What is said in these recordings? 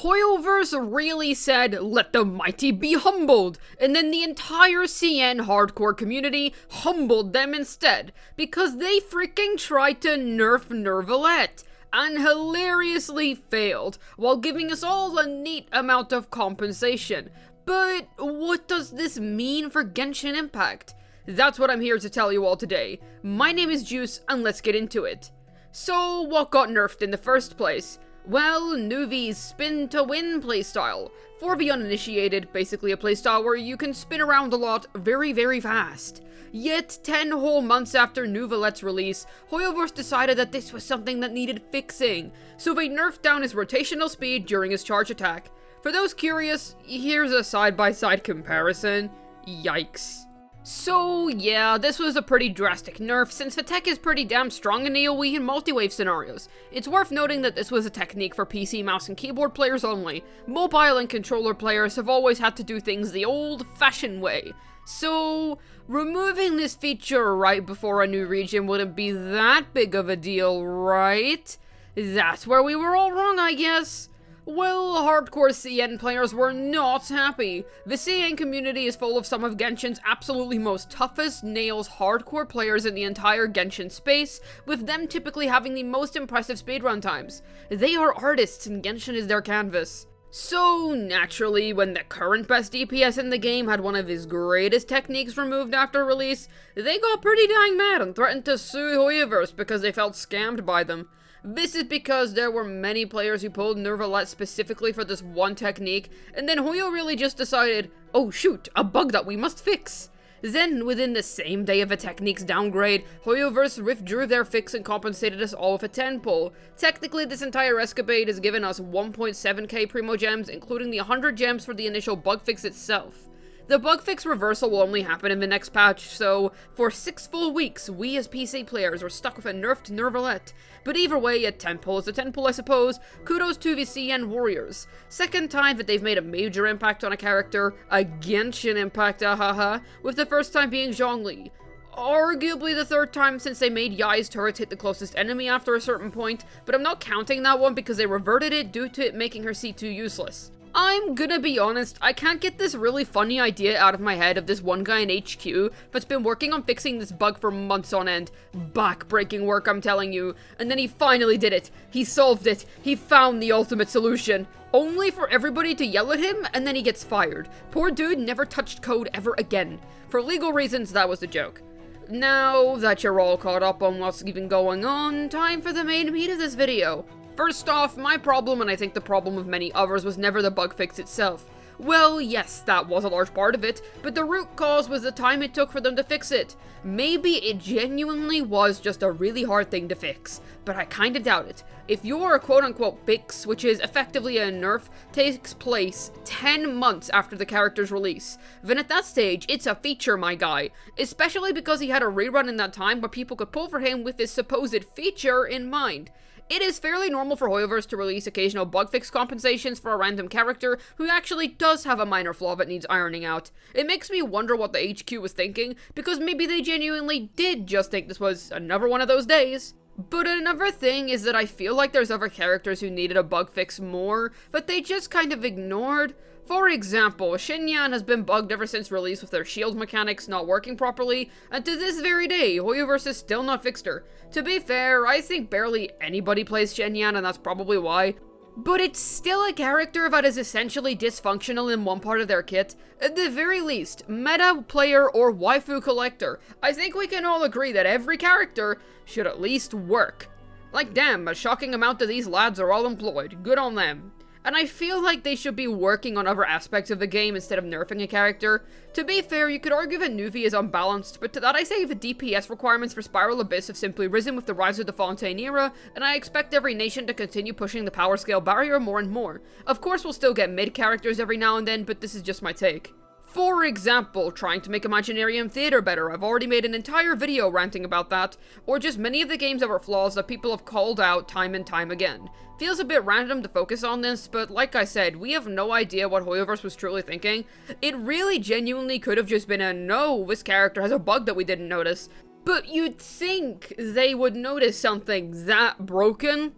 Hoyoverse really said, "Let the mighty be humbled," and then the entire CN hardcore community humbled them instead, because they freaking tried to nerf Neuvillette, and hilariously failed, while giving us all a neat amount of compensation. But what does this mean for Genshin Impact? That's what I'm here to tell you all today. My name is Juice, and let's get into it. So, what got nerfed in the first place? Well, Neuville's spin to win playstyle. For the uninitiated, basically a playstyle where you can spin around a lot very fast. Yet, 10 whole months after Neuvillette's release, Hoyoverse decided that this was something that needed fixing, so they nerfed down his rotational speed during his charge attack. For those curious, here's a side-by-side comparison. Yikes. So yeah, this was a pretty drastic nerf, since the tech is pretty damn strong in AOE and multi-wave scenarios. It's worth noting that this was a technique for PC mouse and keyboard players only. Mobile and controller players have always had to do things the old-fashioned way. So, removing this feature right before a new region wouldn't be that big of a deal, right? That's where we were all wrong, I guess. Well, hardcore CN players were not happy. The CN community is full of some of Genshin's absolutely most toughest nails hardcore players in the entire Genshin space, with them typically having the most impressive speedrun times. They are artists and Genshin is their canvas. So, naturally, when the current best DPS in the game had one of his greatest techniques removed after release, they got pretty dang mad and threatened to sue Hoyoverse because they felt scammed by them. This is because there were many players who pulled Neuvillette specifically for this one technique, and then Hoyo really just decided, oh shoot, a bug that we must fix. Then, within the same day of a technique's downgrade, Hoyoverse withdrew their fix and compensated us all with a 10 pull. Technically, this entire escapade has given us 1.7k Primogems, including the 100 gems for the initial bug fix itself. The bug fix reversal will only happen in the next patch, so for 6 full weeks, we as PC players were stuck with a nerfed Neuvillette. But either way, a 10 pull is a 10 pull, I suppose. Kudos to the CN Warriors. Second time that they've made a major impact on a character, a Genshin Impact, ahaha, with the first time being Zhongli. Arguably the third time since they made Yai's turret hit the closest enemy after a certain point, but I'm not counting that one because they reverted it due to it making her C2 useless. I'm gonna be honest, I can't get this really funny idea out of my head of this one guy in HQ that's been working on fixing this bug for months on end. Back-breaking work, I'm telling you. And then he finally did it. He solved it. He found the ultimate solution. Only for everybody to yell at him, and then he gets fired. Poor dude never touched code ever again. For legal reasons, that was a joke. Now that you're all caught up on what's even going on, time for the main meat of this video. First off, my problem, and I think the problem of many others, was never the bug fix itself. Well, yes, that was a large part of it, but the root cause was the time it took for them to fix it. Maybe it genuinely was just a really hard thing to fix, but I kinda doubt it. If your quote-unquote fix, which is effectively a nerf, takes place 10 months after the character's release, then at that stage, it's a feature, my guy. Especially because he had a rerun in that time where people could pull for him with this supposed feature in mind. It is fairly normal for Hoyoverse to release occasional bug fix compensations for a random character who actually does have a minor flaw that needs ironing out. It makes me wonder what the HQ was thinking, because maybe they genuinely did just think this was another one of those days. But another thing is that I feel like there's other characters who needed a bug fix more, but they just kind of ignored. For example, Xinyan has been bugged ever since release with their shield mechanics not working properly, and to this very day, Hoyoverse has still not fixed her. To be fair, I think barely anybody plays Xinyan, and that's probably why. But it's still a character that is essentially dysfunctional in one part of their kit. At the very least, meta player or waifu collector, I think we can all agree that every character should at least work. Like damn, a shocking amount of these lads are all employed, good on them. And I feel like they should be working on other aspects of the game instead of nerfing a character. To be fair, you could argue that Neuvillette is unbalanced, but to that I say the DPS requirements for Spiral Abyss have simply risen with the rise of the Fontaine era, and I expect every nation to continue pushing the power scale barrier more and more. Of course we'll still get mid characters every now and then, but this is just my take. For example, trying to make Imaginarium Theater better, I've already made an entire video ranting about that, or just many of the games that were flaws that people have called out time and time again. Feels a bit random to focus on this, but like I said, we have no idea what Hoyoverse was truly thinking. It really genuinely could have just been a, no, this character has a bug that we didn't notice. But you'd think they would notice something that broken.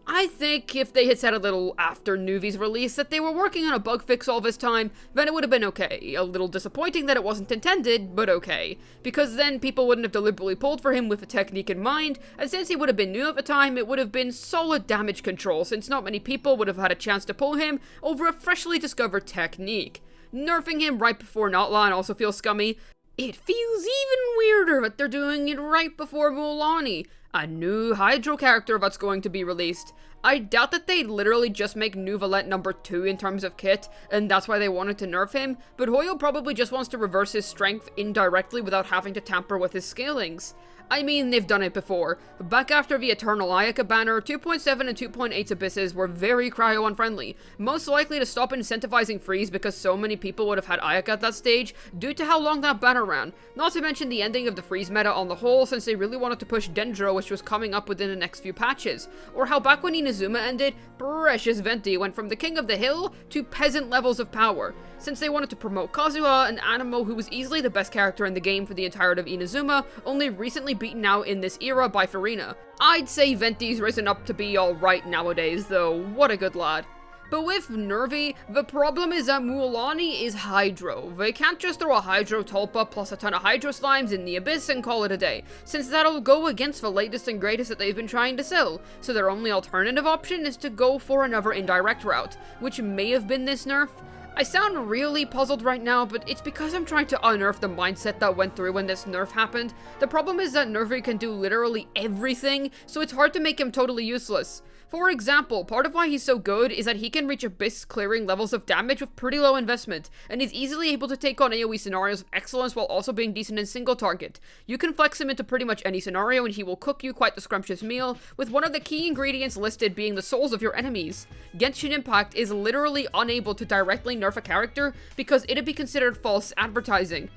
I think if they had said a little after Neuvillette's release that they were working on a bug fix all this time, then it would have been okay. A little disappointing that it wasn't intended, but okay. Because then people wouldn't have deliberately pulled for him with a technique in mind, and since he would have been new at the time, it would have been solid damage control, since not many people would have had a chance to pull him over a freshly discovered technique. Nerfing him right before Notlan also feels scummy. It feels even weirder that they're doing it right before Mualani, a new Hydro character that's going to be released. I doubt that they'd literally just make Neuvillette number 2 in terms of kit, and that's why they wanted to nerf him, but Hoyo probably just wants to reverse his strength indirectly without having to tamper with his scalings. I mean, they've done it before. Back after the Eternal Ayaka banner, 2.7 and 2.8's Abysses were very cryo-unfriendly, most likely to stop incentivizing freeze because so many people would have had Ayaka at that stage due to how long that banner ran, not to mention the ending of the freeze meta on the whole since they really wanted to push Dendro, which was coming up within the next few patches, or how back when Inazuma ended, precious Venti went from the king of the hill to peasant levels of power, since they wanted to promote Kazuha, an Animo who was easily the best character in the game for the entirety of Inazuma, only recently beaten out in this era by Farina. I'd say Venti's risen up to be alright nowadays though, what a good lad. But with Nervi, the problem is that Mualani is Hydro. They can't just throw a Hydro Tulpa plus a ton of Hydro Slimes in the Abyss and call it a day, since that'll go against the latest and greatest that they've been trying to sell, so their only alternative option is to go for another indirect route, which may have been this nerf. I sound really puzzled right now, but it's because I'm trying to unearth the mindset that went through when this nerf happened. The problem is that Nervi can do literally everything, so it's hard to make him totally useless. For example, part of why he's so good is that he can reach Abyss clearing levels of damage with pretty low investment, and is easily able to take on AoE scenarios of excellence while also being decent in single target. You can flex him into pretty much any scenario and he will cook you quite the scrumptious meal, with one of the key ingredients listed being the souls of your enemies. Genshin Impact is literally unable to directly nerf a character because it'd be considered false advertising.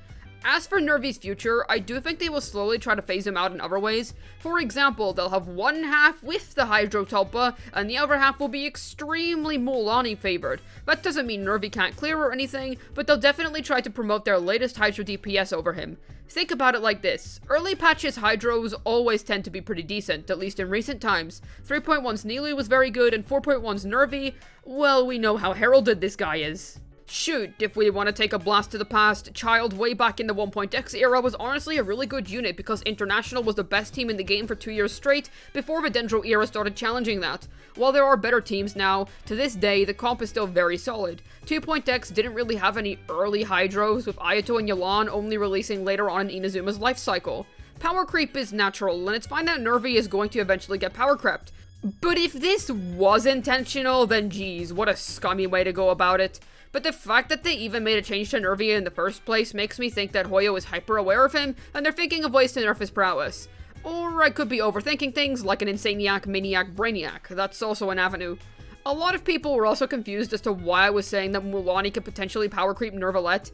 As for Nervi's future, I do think they will slowly try to phase him out in other ways. For example, they'll have one half with the Hydro Tulpa, and the other half will be extremely Mualani favored. That doesn't mean Nervi can't clear or anything, but they'll definitely try to promote their latest Hydro DPS over him. Think about it like this. Early patches Hydros always tend to be pretty decent, at least in recent times. 3.1's Nilu was very good, and 4.1's Nervi, well, we know how heralded this guy is. Shoot, if we want to take a blast to the past, Child way back in the 1.x era was honestly a really good unit because International was the best team in the game for 2 years straight before the Dendro era started challenging that. While there are better teams now, to this day the comp is still very solid. 2.x didn't really have any early Hydros, with Ayato and Yalan only releasing later on in Inazuma's life cycle. Power creep is natural, and it's fine that Nervi is going to eventually get power crept. But if this was intentional, then geez, what a scummy way to go about it. But the fact that they even made a change to Nervi in the first place makes me think that Hoyo is hyper aware of him, and they're thinking of ways to nerf his prowess. Or I could be overthinking things like an Insaniac, Maniac, Brainiac. That's also an avenue. A lot of people were also confused as to why I was saying that Mualani could potentially power creep Neuvillette.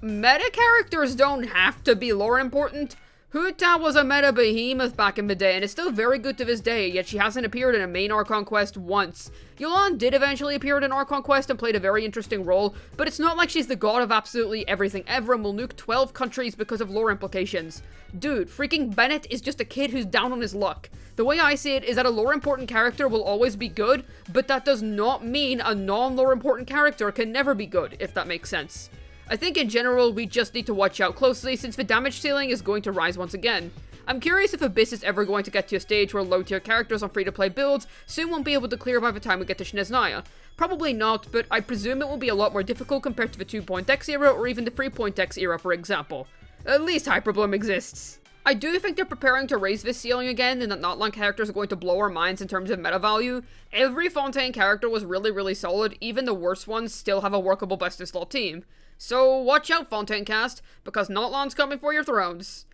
Meta characters don't have to be lore important. Huta was a meta behemoth back in the day and is still very good to this day, yet she hasn't appeared in a main Archon quest once. Yulan did eventually appear in an Archon quest and played a very interesting role, but it's not like she's the god of absolutely everything ever and will nuke 12 countries because of lore implications. Dude, freaking Bennett is just a kid who's down on his luck. The way I see it is that a lore important character will always be good, but that does not mean a non-lore important character can never be good, if that makes sense. I think in general, we just need to watch out closely since the damage ceiling is going to rise once again. I'm curious if Abyss is ever going to get to a stage where low-tier characters on free-to-play builds soon won't be able to clear by the time we get to Sneznaya. Probably not, but I presume it will be a lot more difficult compared to the 2.x era or even the 3.x era, for example. At least Hyperbloom exists. I do think they're preparing to raise this ceiling again, and that Notlan characters are going to blow our minds in terms of meta value. Every Fontaine character was really solid, even the worst ones still have a workable best-in-slot team. So watch out, Fontaine cast, because Notlan's coming for your thrones.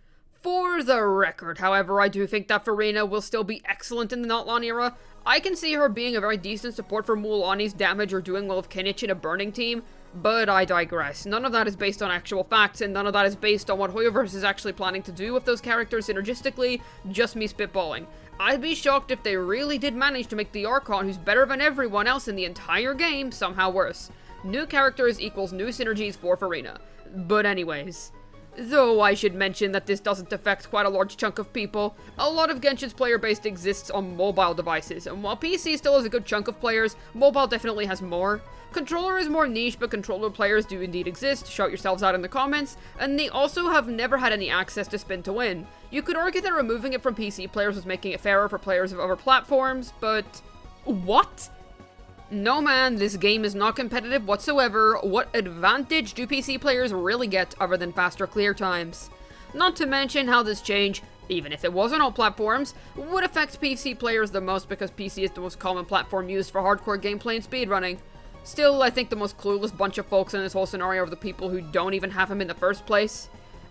For the record, however, I do think that Farina will still be excellent in the Notlan era. I can see her being a very decent support for Mualani's damage or doing well with Kinich in a burning team, but I digress. None of that is based on actual facts, and none of that is based on what Hoyoverse is actually planning to do with those characters synergistically, just me spitballing. I'd be shocked if they really did manage to make the Archon, who's better than everyone else in the entire game, somehow worse. New characters equals new synergies for Farina. But anyways, Though I should mention that this doesn't affect quite a large chunk of people. A lot of Genshin's player base exists on mobile devices, and while PC still has a good chunk of players, mobile definitely has more. Controller is more niche, but controller players do indeed exist, shout yourselves out in the comments, and they also have never had any access to spin to win. You could argue that removing it from PC players was making it fairer for players of other platforms, but... what? No man, this game is not competitive whatsoever. What advantage do PC players really get other than faster clear times? Not to mention how this change, even if it was on all platforms, would affect PC players the most because PC is the most common platform used for hardcore gameplay and speedrunning. Still, I think the most clueless bunch of folks in this whole scenario are the people who don't even have him in the first place.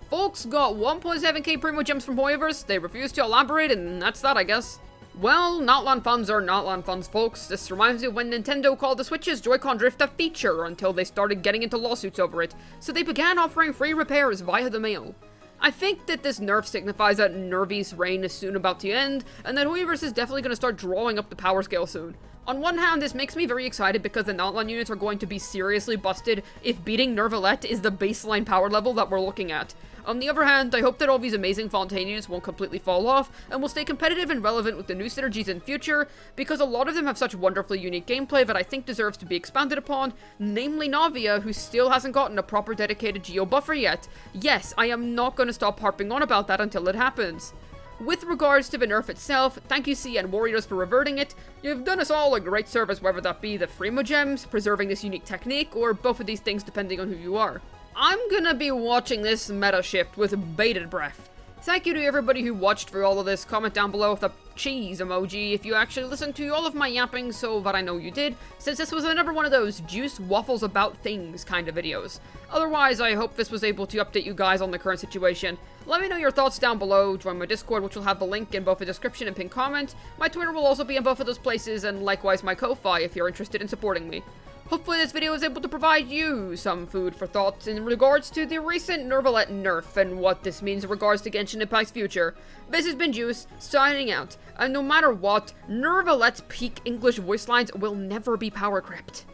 Folks got 1.7k Primogems from Hoyoverse, they refused to elaborate, and that's that, I guess. Well, not-LAN funds are not-LAN funds, folks. This reminds me of when Nintendo called the Switch's Joy-Con drift a feature until they started getting into lawsuits over it, so they began offering free repairs via the mail. I think that this nerf signifies that Nervy's reign is soon about to end, and that Hoyoverse is definitely going to start drawing up the power scale soon. On one hand, this makes me very excited because the not-LAN units are going to be seriously busted if beating Neuvillette is the baseline power level that we're looking at. On the other hand, I hope that all these amazing Fontaine units won't completely fall off, and will stay competitive and relevant with the new synergies in future, because a lot of them have such wonderfully unique gameplay that I think deserves to be expanded upon, namely Navia, who still hasn't gotten a proper dedicated geo buffer yet. Yes, I am not going to stop harping on about that until it happens. With regards to the nerf itself, thank you CN Warriors for reverting it. You've done us all a great service, whether that be the Primogems, preserving this unique technique, or both of these things depending on who you are. I'm gonna be watching this meta shift with bated breath. Thank you to everybody who watched through all of this. Comment down below with a cheese emoji if you actually listened to all of my yapping so that I know you did, since this was another one of those juice waffles about things kind of videos. Otherwise, I hope this was able to update you guys on the current situation. Let me know your thoughts down below, join my Discord, which will have the link in both the description and pinned comment. My Twitter will also be in both of those places, and likewise my Ko-Fi if you're interested in supporting me. Hopefully this video is able to provide you some food for thought in regards to the recent Neuvillette nerf and what this means in regards to Genshin Impact's future. This has been Juice, signing out, and no matter what, Neuvillette's peak English voice lines will never be power crept.